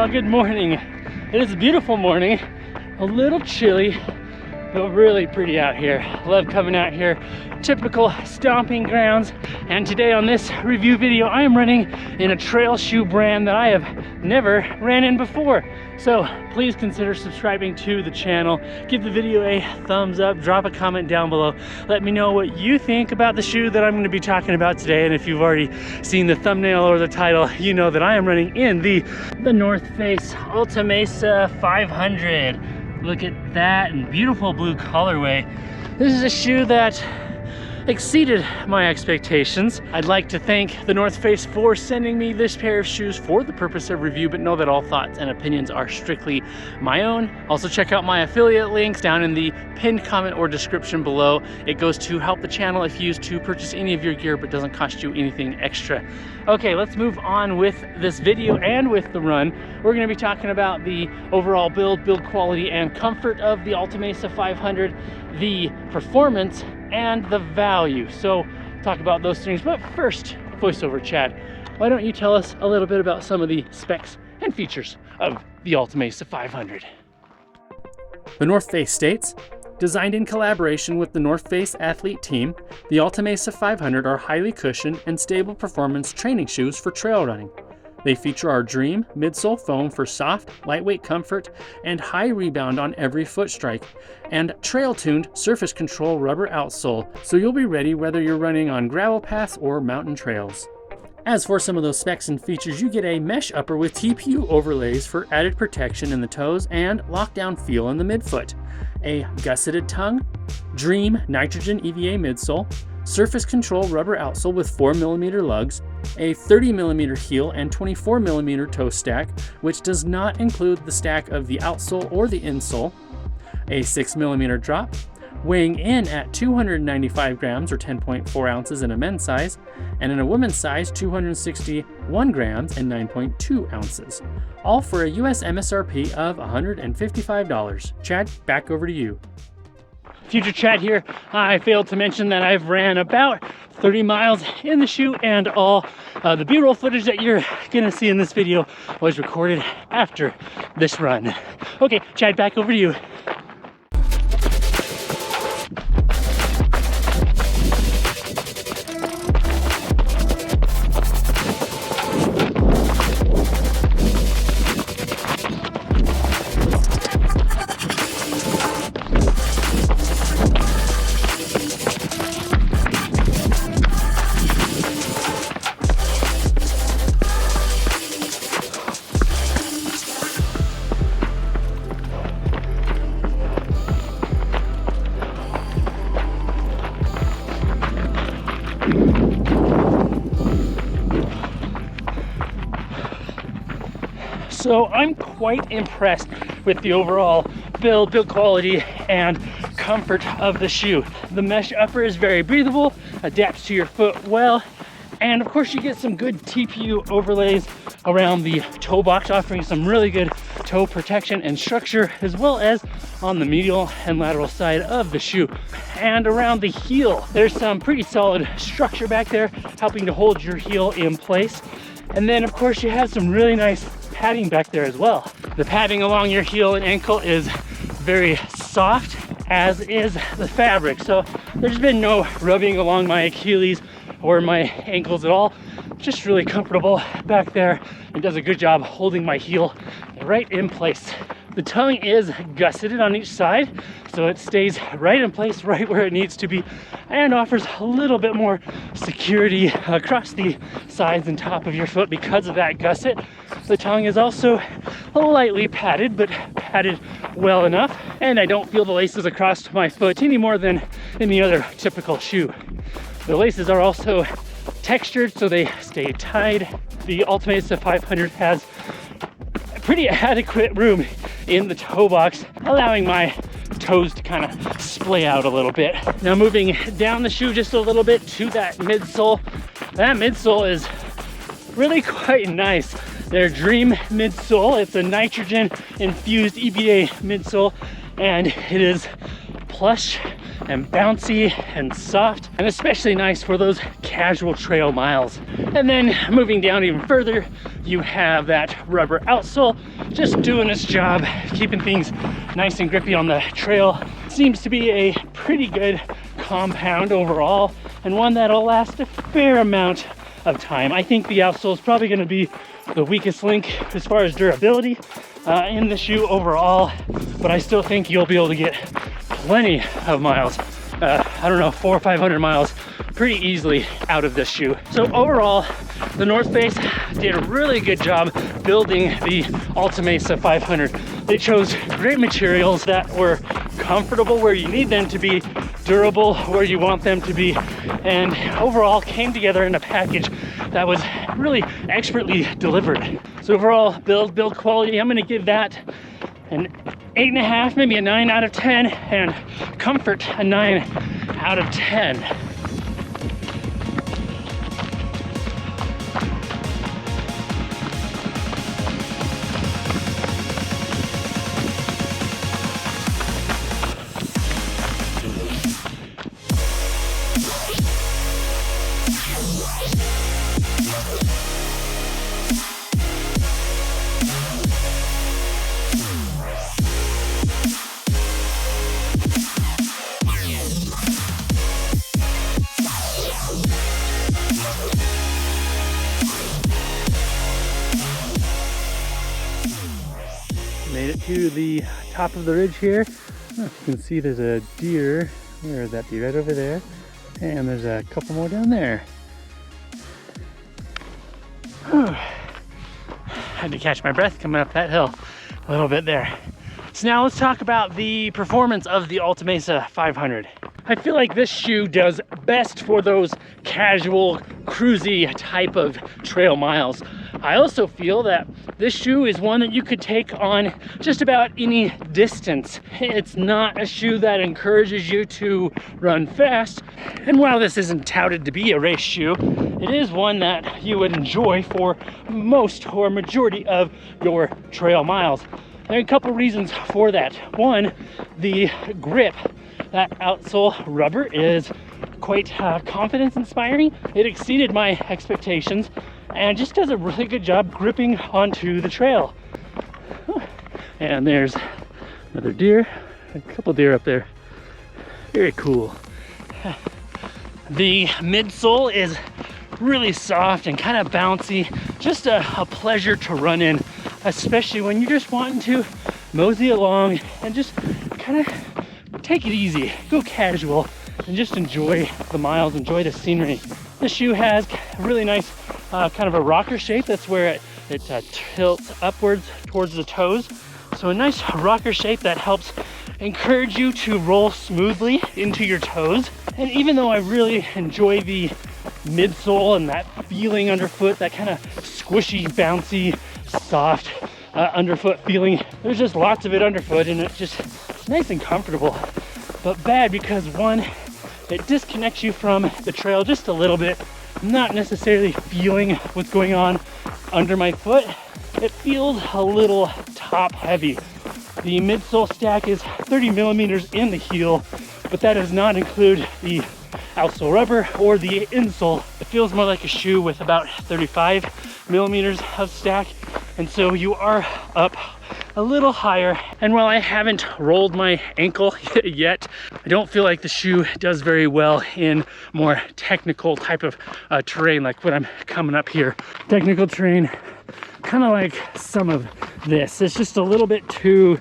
Well, good morning. It is a beautiful morning, a little chilly, but really pretty out here. Love coming out here. Typical stomping grounds. And today on this review video, I am running in a trail shoe brand that I have never ran in before. So please consider subscribing to the channel. Give the video a thumbs up, drop a comment down below. Let me know what you think about the shoe that I'm going to be talking about today. And if you've already seen the thumbnail or the title, you know that I am running in the North Face Altamesa 500. Look at that, and beautiful blue colorway. This is a shoe that exceeded my expectations. I'd like to thank the North Face for sending me this pair of shoes for the purpose of review, but know that all thoughts and opinions are strictly my own. Also check out my affiliate links down in the pinned comment or description below. It goes to help the channel if you use to purchase any of your gear, but doesn't cost you anything extra. Okay, let's move on with this video and with the run. We're gonna be talking about the overall build quality and comfort of the Altamesa 500, the performance, and the value. So talk about those things, but first, voiceover Chad, why don't you tell us a little bit about some of the specs and features of the Altamesa 500? The North Face states, designed in collaboration with the North Face athlete team, the Altamesa 500 are highly cushioned and stable performance training shoes for trail running. They feature our Dream midsole foam for soft, lightweight comfort and high rebound on every foot strike, and trail-tuned surface control rubber outsole, so you'll be ready whether you're running on gravel paths or mountain trails. As for some of those specs and features, you get a mesh upper with TPU overlays for added protection in the toes and lockdown feel in the midfoot, a gusseted tongue, Dream nitrogen EVA midsole, surface control rubber outsole with 4mm lugs, a 30mm heel and 24mm toe stack, which does not include the stack of the outsole or the insole, a 6mm drop, weighing in at 295 grams or 10.4 ounces in a men's size, and in a women's size 261 grams and 9.2 ounces, all for a US MSRP of $155. Chad, back over to you. Future Chad here. I failed to mention that I've ran about 30 miles in the shoe, and all the B-roll footage that you're gonna see in this video was recorded after this run. Okay, Chad, back over to you. So I'm quite impressed with the overall build quality and comfort of the shoe. The mesh upper is very breathable, adapts to your foot well, and of course you get some good TPU overlays around the toe box, offering some really good toe protection and structure, as well as on the medial and lateral side of the shoe. And around the heel, there's some pretty solid structure back there, helping to hold your heel in place. And then of course you have some really nice padding back there as well. The padding along your heel and ankle is very soft, as is the fabric. So there's been no rubbing along my Achilles or my ankles at all. Just really comfortable back there. It does a good job holding my heel right in place. The tongue is gusseted on each side, so it stays right in place, right where it needs to be, and offers a little bit more security across the sides and top of your foot because of that gusset. The tongue is also lightly padded, but padded well enough, and I don't feel the laces across my foot any more than any other typical shoe. The laces are also textured, so they stay tied. The Altamesa 500 has pretty adequate room in the toe box, allowing my toes to kind of splay out a little bit. Now moving down the shoe just a little bit to that midsole. That midsole is really quite nice. Their Dream midsole, it's a nitrogen infused EVA midsole, and it is plush and bouncy and soft, and especially nice for those casual trail miles. And then moving down even further, you have that rubber outsole just doing its job, keeping things nice and grippy on the trail. Seems to be a pretty good compound overall, and one that'll last a fair amount of time. I think the outsole is probably going to be the weakest link as far as durability in the shoe overall, but I still think you'll be able to get plenty of miles, I don't know, 400 or 500 miles pretty easily out of this shoe. So overall, the North Face did a really good job building the Altamesa 500. They chose great materials that were comfortable where you need them to be, durable where you want them to be, and overall came together in a package that was really expertly delivered. So overall, build quality, I'm gonna give that an 8.5, maybe a 9 out of 10, and comfort a 9 out of 10. Made it to the top of the ridge here. You can see there's a deer. Where is that deer? Right over there. And there's a couple more down there. Had to catch my breath coming up that hill a little bit there. So now let's talk about the performance of the Altamesa 500. I feel like this shoe does best for those casual, cruisy type of trail miles. I also feel that this shoe is one that you could take on just about any distance. It's not a shoe that encourages you to run fast. And while this isn't touted to be a race shoe, it is one that you would enjoy for most or majority of your trail miles. There are a couple reasons for that. One, the grip. That outsole rubber is quite confidence inspiring. It exceeded my expectations and just does a really good job gripping onto the trail. And there's another deer, a couple deer up there. Very cool. The midsole is really soft and kind of bouncy, just a pleasure to run in, especially when you're just wanting to mosey along and just kind of take it easy, go casual, and just enjoy the miles, enjoy the scenery. This shoe has a really nice kind of a rocker shape. That's where it tilts upwards towards the toes. So a nice rocker shape that helps encourage you to roll smoothly into your toes. And even though I really enjoy the midsole and that feeling underfoot, that kind of squishy, bouncy, soft underfoot feeling, there's just lots of it underfoot, and it's just nice and comfortable. But bad because one, it disconnects you from the trail just a little bit. I'm not necessarily feeling what's going on under my foot. It feels a little top heavy. The midsole stack is 30 millimeters in the heel, but that does not include the outsole rubber or the insole. It feels more like a shoe with about 35 millimeters of stack, and so you are up a little higher. And while I haven't rolled my ankle yet, I don't feel like the shoe does very well in more technical type of terrain, like when I'm coming up here. Technical terrain, kind of like some of this. It's just a little bit too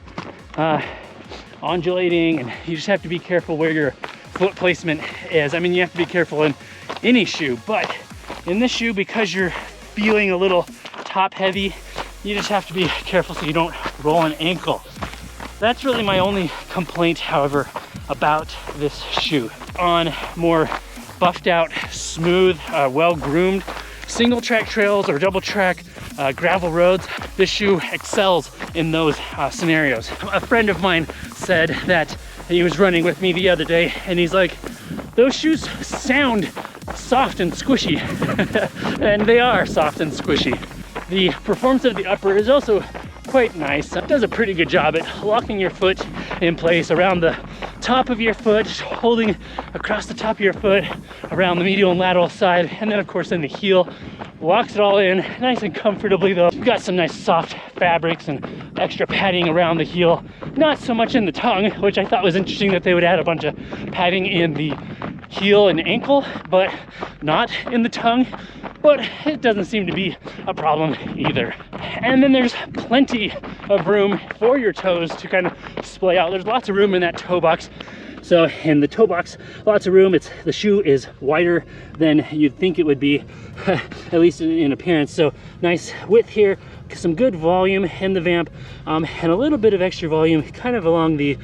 undulating, and you just have to be careful where your foot placement is. I mean, you have to be careful in any shoe, but in this shoe, because you're feeling a little top heavy, you just have to be careful so you don't roll an ankle. That's really my only complaint, however, about this shoe. On more buffed out, smooth, well-groomed single track trails or double track gravel roads, this shoe excels in those scenarios. A friend of mine said that he was running with me the other day, and he's like, those shoes sound soft and squishy. And they are soft and squishy. The performance of the upper is also quite nice. It does a pretty good job at locking your foot in place around the top of your foot, just holding across the top of your foot around the medial and lateral side, and then of course in the heel. Locks it all in nice and comfortably though. You've got some nice soft fabrics and extra padding around the heel. Not so much in the tongue, which I thought was interesting that they would add a bunch of padding in the heel and ankle, but not in the tongue. But it doesn't seem to be a problem either. And then there's plenty of room for your toes to kind of splay out. There's lots of room in that toe box. So in the toe box, lots of room. The shoe is wider than you'd think it would be, at least in appearance. So nice width here, some good volume in the vamp, and a little bit of extra volume kind of along the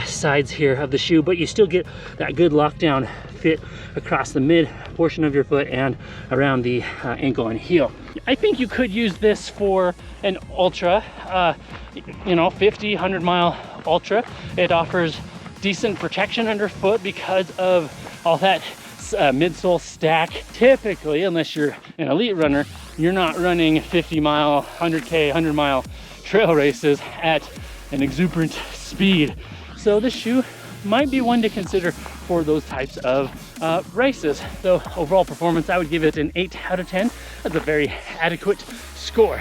sides here of the shoe, but you still get that good lockdown fit across the mid portion of your foot and around the ankle and heel. I think you could use this for an ultra, 50, 100 mile ultra. It offers decent protection underfoot because of all that midsole stack. Typically, unless you're an elite runner, you're not running 50 mile, 100K, 100 mile trail races at an exuberant speed. So this shoe might be one to consider for those types of races. So overall performance, I would give it an 8 out of 10. That's a very adequate score.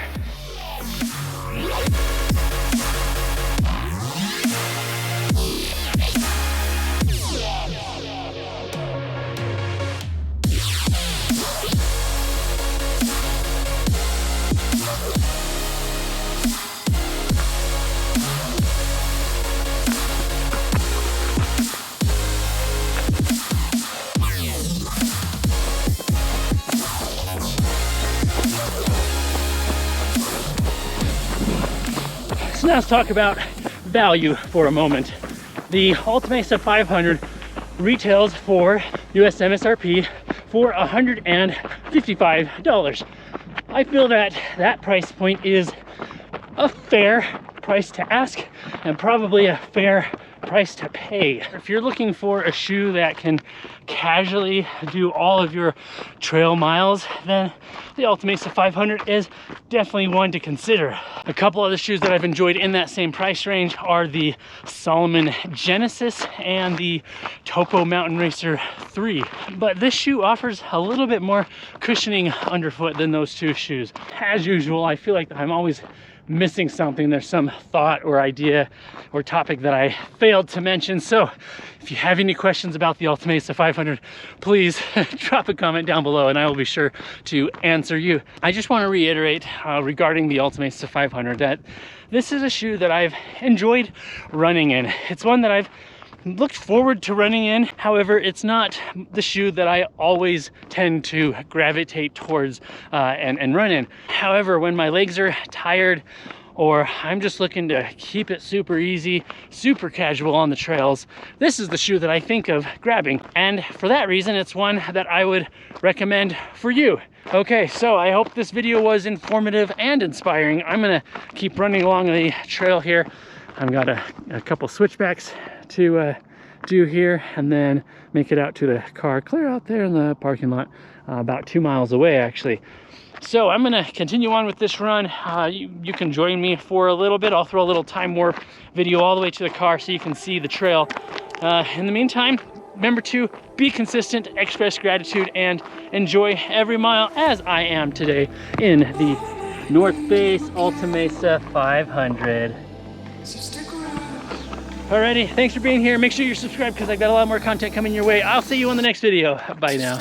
So now let's talk about value for a moment. The Altamesa 500 retails for US MSRP for $155. I feel that that price point is a fair price to ask and probably a fair price to pay. If you're looking for a shoe that can casually do all of your trail miles, then the Altamesa 500 is definitely one to consider. A couple other shoes that I've enjoyed in that same price range are the Salomon Genesis and the Topo Mountain Racer 3. But this shoe offers a little bit more cushioning underfoot than those two shoes. As usual, I feel like I'm always missing something. There's some thought or idea or topic that I failed to mention. So if you have any questions about the Altamesa 500, please drop a comment down below and I will be sure to answer you. I just want to reiterate regarding the Altamesa 500 that this is a shoe that I've enjoyed running in. It's one that I've looked forward to running in. However, it's not the shoe that I always tend to gravitate towards and run in. However, when my legs are tired or I'm just looking to keep it super easy, super casual on the trails, this is the shoe that I think of grabbing. And for that reason, it's one that I would recommend for you. Okay, so I hope this video was informative and inspiring. I'm gonna keep running along the trail here. I've got a couple switchbacks to do here and then make it out to the car, clear out there in the parking lot, about 2 miles away actually. So I'm gonna continue on with this run. You can join me for a little bit. I'll throw a little time warp video all the way to the car so you can see the trail. In the meantime, remember to be consistent, express gratitude, and enjoy every mile as I am today in the North Face Altamesa 500. Alrighty, thanks for being here. Make sure you're subscribed because I've got a lot more content coming your way. I'll see you on the next video. Bye now.